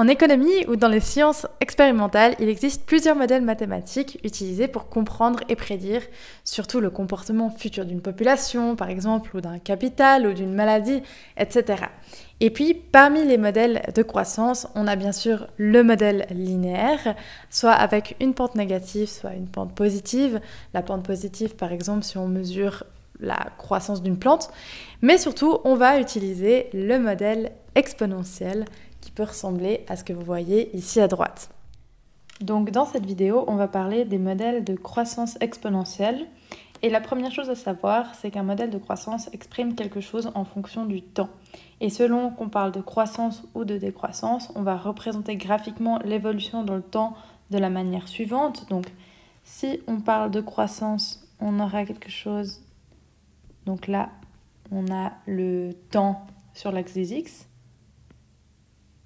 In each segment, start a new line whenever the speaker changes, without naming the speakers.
En économie ou dans les sciences expérimentales, il existe plusieurs modèles mathématiques utilisés pour comprendre et prédire surtout le comportement futur d'une population, par exemple, ou d'un capital, ou d'une maladie, etc. Et puis, parmi les modèles de croissance, on a bien sûr le modèle linéaire, soit avec une pente négative, soit une pente positive. La pente positive, par exemple, si on mesure la croissance d'une plante. Mais surtout, on va utiliser le modèle exponentiel, qui peut ressembler à ce que vous voyez ici à droite. Donc dans cette vidéo, on va parler des modèles de croissance exponentielle. Et la première chose à savoir, c'est qu'un modèle de croissance exprime quelque chose en fonction du temps. Et selon qu'on parle de croissance ou de décroissance, on va représenter graphiquement l'évolution dans le temps de la manière suivante. Donc si on parle de croissance, on aura quelque chose. Donc là, on a le temps sur l'axe des x.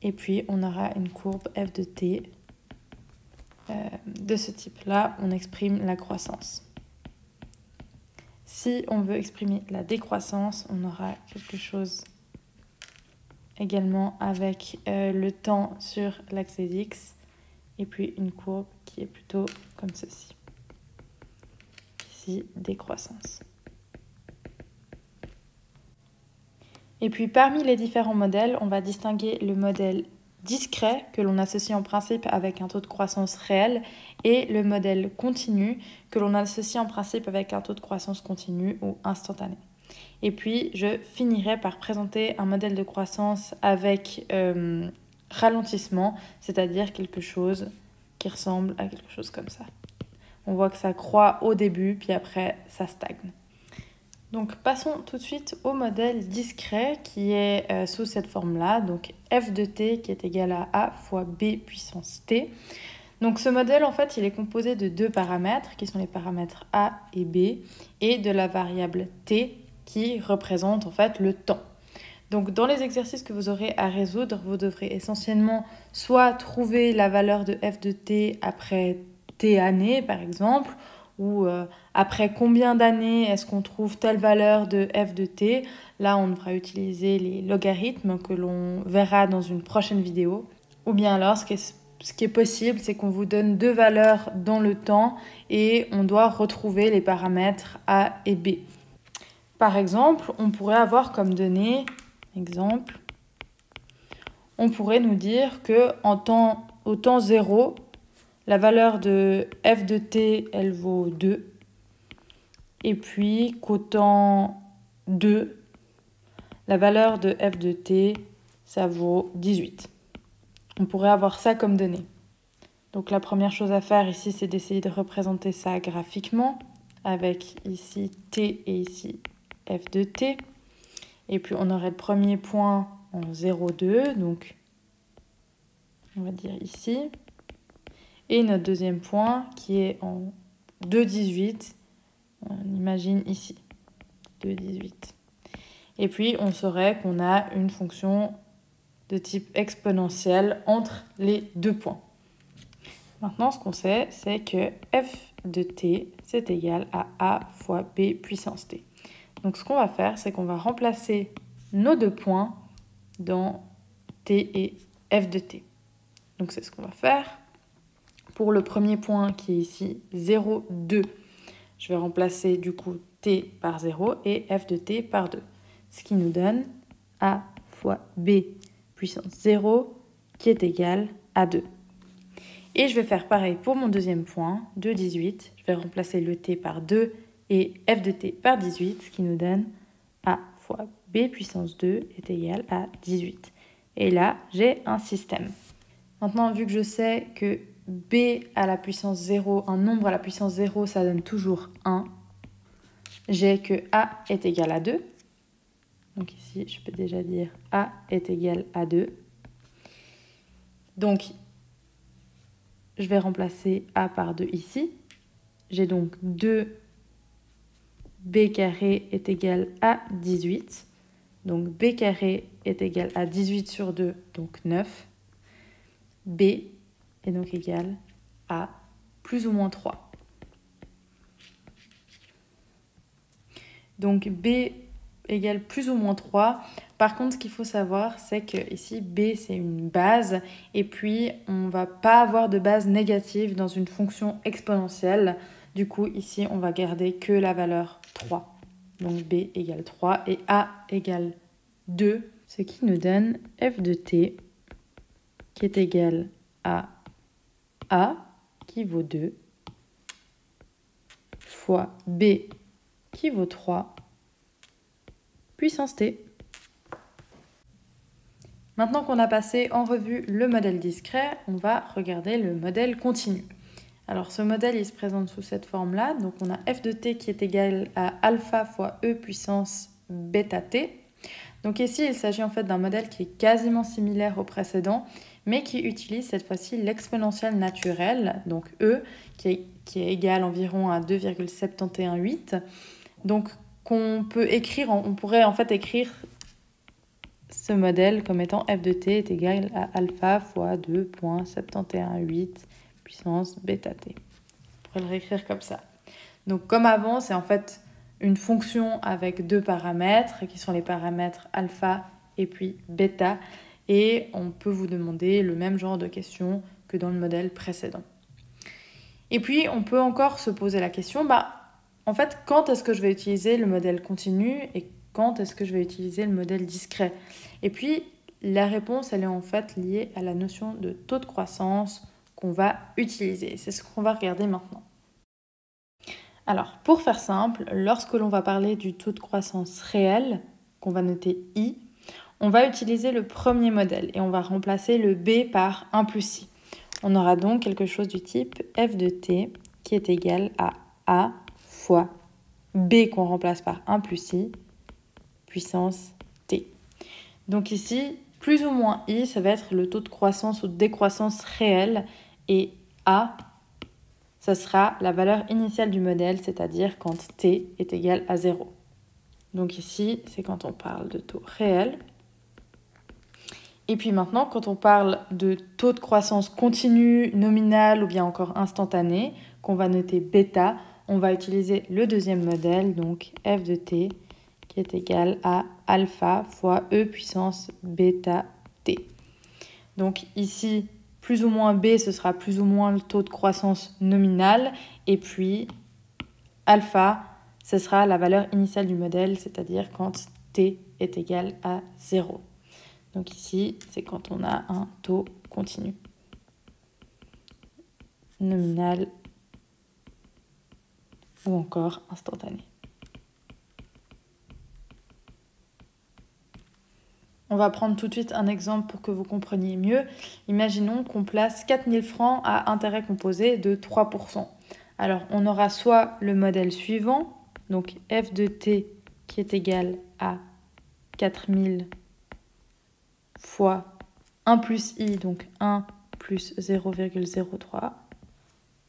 Et puis, on aura une courbe f de t de ce type-là. On exprime la croissance. Si on veut exprimer la décroissance, on aura quelque chose également avec le temps sur l'axe des x. Et puis, une courbe qui est plutôt comme ceci. Ici, décroissance. Et puis parmi les différents modèles, on va distinguer le modèle discret que l'on associe en principe avec un taux de croissance réel et le modèle continu que l'on associe en principe avec un taux de croissance continu ou instantané. Et puis je finirai par présenter un modèle de croissance avec ralentissement, c'est-à-dire quelque chose qui ressemble à quelque chose comme ça. On voit que ça croît au début, puis après ça stagne. Donc passons tout de suite au modèle discret qui est sous cette forme-là, donc f de t qui est égal à a fois b puissance t. Donc ce modèle en fait il est composé de deux paramètres qui sont les paramètres a et b et de la variable t qui représente en fait le temps. Donc dans les exercices que vous aurez à résoudre, vous devrez essentiellement soit trouver la valeur de f de t après t années par exemple, ou après combien d'années est-ce qu'on trouve telle valeur de f de t. Là, on devra utiliser les logarithmes que l'on verra dans une prochaine vidéo. Ou bien alors, ce qui est possible, c'est qu'on vous donne deux valeurs dans le temps et on doit retrouver les paramètres a et b. Par exemple, on pourrait avoir comme donnée, on pourrait nous dire que au temps 0, la valeur de f de t, elle vaut 2. Et puis qu'au temps 2, la valeur de f de t, ça vaut 18. On pourrait avoir ça comme donnée. Donc la première chose à faire ici, c'est d'essayer de représenter ça graphiquement, avec ici t et ici f de t. Et puis on aurait le premier point en 0,2, donc on va dire ici. Et notre deuxième point qui est en 2,18, on imagine ici, 2,18. Et puis on saurait qu'on a une fonction de type exponentielle entre les deux points. Maintenant ce qu'on sait, c'est que f de t, c'est égal à a fois b puissance t. Donc ce qu'on va faire, c'est qu'on va remplacer nos deux points dans t et f de t. Donc c'est ce qu'on va faire. Pour le premier point qui est ici 0,2, je vais remplacer du coup t par 0 et f de t par 2. Ce qui nous donne a fois b puissance 0 qui est égal à 2. Et je vais faire pareil pour mon deuxième point, 2,18. Je vais remplacer le t par 2 et f de t par 18, ce qui nous donne a fois b puissance 2 est égal à 18. Et là, j'ai un système. Maintenant, vu que je sais que b à la puissance 0, un nombre à la puissance 0, ça donne toujours 1. J'ai que a est égal à 2. Donc ici, je peux déjà dire a est égal à 2. Donc, je vais remplacer a par 2 ici. J'ai donc 2 b carré est égal à 18. Donc b carré est égal à 18 sur 2, donc 9. B est donc égal à plus ou moins 3. Donc B égale plus ou moins 3. Par contre, ce qu'il faut savoir, c'est que ici, b, c'est une base. Et puis, on ne va pas avoir de base négative dans une fonction exponentielle. Du coup, ici, on va garder que la valeur 3. Donc, b égale 3 et a égale 2. Ce qui nous donne f de t qui est égal à a qui vaut 2 fois b qui vaut 3 puissance t. Maintenant qu'on a passé en revue le modèle discret, on va regarder le modèle continu. Alors ce modèle, il se présente sous cette forme-là. Donc on a f de t qui est égal à alpha fois e puissance bêta t. Donc ici, il s'agit en fait d'un modèle qui est quasiment similaire au précédent, mais qui utilise cette fois-ci l'exponentielle naturelle, donc e, qui est égal environ à 2,718. Donc qu'on peut écrire, on pourrait en fait écrire ce modèle comme étant f de t est égal à alpha fois 2,718 puissance bêta t. On pourrait le réécrire comme ça. Donc comme avant, c'est en fait une fonction avec deux paramètres qui sont les paramètres alpha et puis bêta. Et on peut vous demander le même genre de questions que dans le modèle précédent. Et puis on peut encore se poser la question, en fait, quand est-ce que je vais utiliser le modèle continu et quand est-ce que je vais utiliser le modèle discret? Et puis la réponse, elle est en fait liée à la notion de taux de croissance qu'on va utiliser. C'est ce qu'on va regarder maintenant. Alors, pour faire simple, lorsque l'on va parler du taux de croissance réel, qu'on va noter I, on va utiliser le premier modèle et on va remplacer le B par 1 plus I. On aura donc quelque chose du type f de t qui est égal à A fois B qu'on remplace par 1 plus I puissance t. Donc ici, plus ou moins I, ça va être le taux de croissance ou de décroissance réel et A, ça sera la valeur initiale du modèle, c'est-à-dire quand t est égal à 0. Donc ici, c'est quand on parle de taux réel. Et puis maintenant, quand on parle de taux de croissance continu, nominal ou bien encore instantané, qu'on va noter bêta, on va utiliser le deuxième modèle, donc f de t, qui est égal à alpha fois e puissance bêta t. Donc ici, plus ou moins b, ce sera plus ou moins le taux de croissance nominal. Et puis alpha, ce sera la valeur initiale du modèle, c'est-à-dire quand t est égal à 0. Donc ici, c'est quand on a un taux continu, nominal ou encore instantané. On va prendre tout de suite un exemple pour que vous compreniez mieux. Imaginons qu'on place 4000 francs à intérêt composé de 3%. Alors, on aura soit le modèle suivant, donc f de t qui est égal à 4000 fois 1 plus i, donc 1 plus 0,03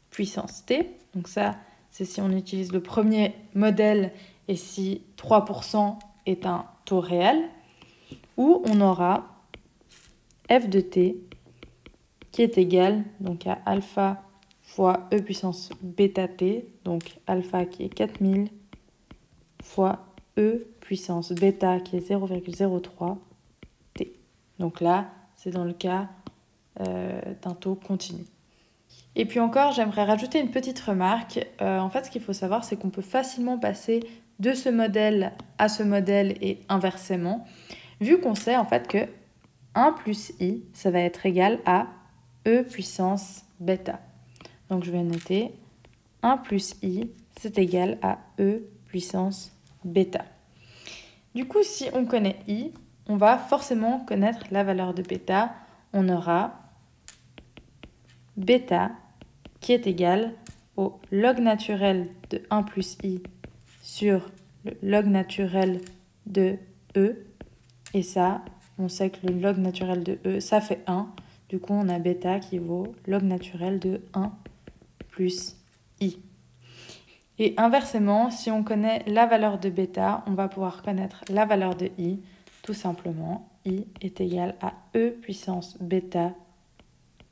puissance t. Donc ça, c'est si on utilise le premier modèle et si 3% est un taux réel. Ou on aura f de t qui est égal donc à alpha fois e puissance bêta t, donc alpha qui est 4000 fois e puissance bêta qui est 0,03 t. Donc là, c'est dans le cas d'un taux continu. Et puis encore, j'aimerais rajouter une petite remarque. En fait, ce qu'il faut savoir, c'est qu'on peut facilement passer de ce modèle à ce modèle et inversement, vu qu'on sait en fait que 1 plus i, ça va être égal à e puissance bêta. Donc je vais noter 1 plus i, c'est égal à e puissance bêta. Du coup, si on connaît i, on va forcément connaître la valeur de bêta. On aura bêta qui est égal au log naturel de 1 plus i sur le log naturel de e. Et ça, on sait que le log naturel de e, ça fait 1. Du coup, on a bêta qui vaut log naturel de 1 plus i. Et inversement, si on connaît la valeur de bêta, on va pouvoir connaître la valeur de i. Tout simplement, i est égal à e puissance bêta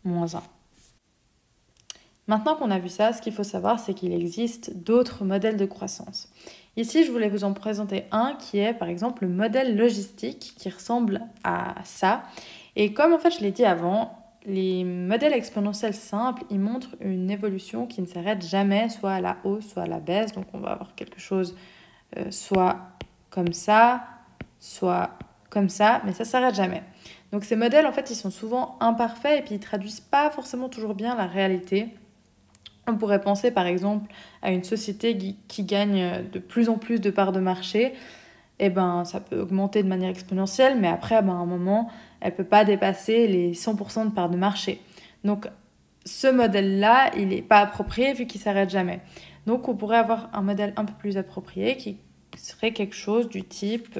moins 1. Maintenant qu'on a vu ça, ce qu'il faut savoir, c'est qu'il existe d'autres modèles de croissance. Ici, je voulais vous en présenter un qui est par exemple le modèle logistique qui ressemble à ça. Et comme en fait je l'ai dit avant, les modèles exponentiels simples, ils montrent une évolution qui ne s'arrête jamais, soit à la hausse, soit à la baisse. Donc on va avoir quelque chose soit comme ça, soit comme ça, mais ça ne s'arrête jamais. Donc ces modèles, en fait, ils sont souvent imparfaits et puis ils ne traduisent pas forcément toujours bien la réalité. On pourrait penser par exemple à une société qui gagne de plus en plus de parts de marché. Eh ben, ça peut augmenter de manière exponentielle, mais après, à un moment, elle ne peut pas dépasser les 100% de parts de marché. Donc, ce modèle-là, il n'est pas approprié vu qu'il ne s'arrête jamais. Donc, on pourrait avoir un modèle un peu plus approprié qui serait quelque chose du type...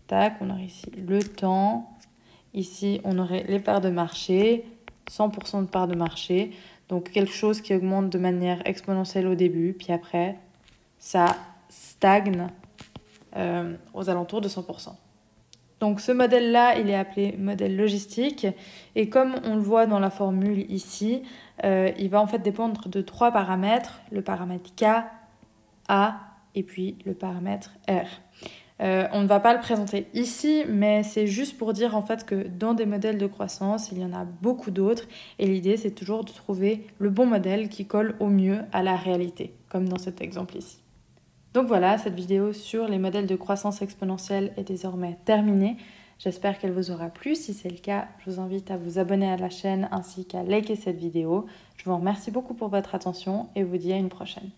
tac, on aurait ici le temps. Ici, on aurait les parts de marché, 100% de parts de marché. Donc, quelque chose qui augmente de manière exponentielle au début, puis après, ça stagne aux alentours de 100%. Donc ce modèle-là, il est appelé modèle logistique. Et comme on le voit dans la formule ici, il va en fait dépendre de 3 paramètres. Le paramètre K, A et puis le paramètre R. On ne va pas le présenter ici, mais c'est juste pour dire en fait que dans des modèles de croissance, il y en a beaucoup d'autres. Et l'idée, c'est toujours de trouver le bon modèle qui colle au mieux à la réalité, comme dans cet exemple ici. Donc voilà, cette vidéo sur les modèles de croissance exponentielle est désormais terminée. J'espère qu'elle vous aura plu. Si c'est le cas, je vous invite à vous abonner à la chaîne ainsi qu'à liker cette vidéo. Je vous remercie beaucoup pour votre attention et vous dis à une prochaine.